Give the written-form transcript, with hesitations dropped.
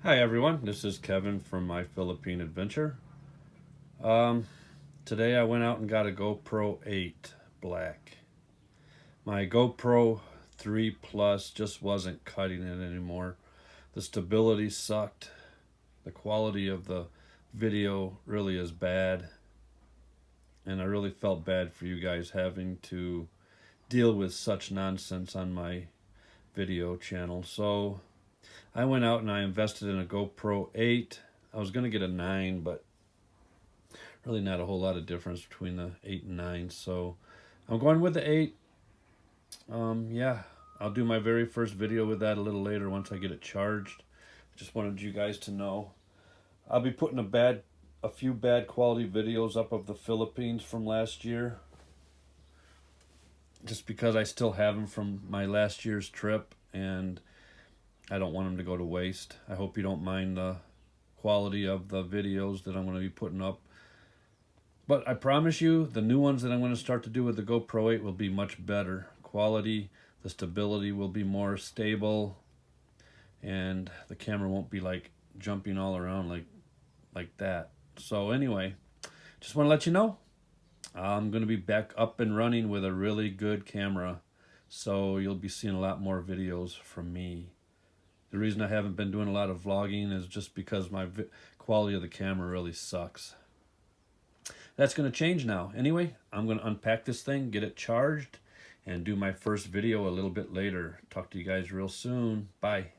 Hi everyone, this is Kevin from My Philippine Adventure. Today I went out and got a GoPro 8 Black. My GoPro 3 Plus just wasn't cutting it anymore. The stability sucked. The quality of the video really is bad. And I really felt bad for you guys having to deal with such nonsense on my video channel. So I went out and I invested in a GoPro 8. I was going to get a 9, but really not a whole lot of difference between the 8 and 9. So I'm going with the 8. Yeah, I'll do my very first video with that a little later once I get it charged. Just wanted you guys to know. I'll be putting a few bad quality videos up of the Philippines from last year, just because I still have them from my last year's trip and I don't want them to go to waste. I hope you don't mind the quality of the videos that I'm going to be putting up. But I promise you, the new ones that I'm going to start to do with the GoPro 8 will be much better quality. The stability will be more stable, and the camera won't be like jumping all around like that. So anyway, just want to let you know, I'm going to be back up and running with a really good camera. So you'll be seeing a lot more videos from me. The reason I haven't been doing a lot of vlogging is just because my quality of the camera really sucks. That's going to change now. Anyway, I'm going to unpack this thing, get it charged, and do my first video a little bit later. Talk to you guys real soon. Bye.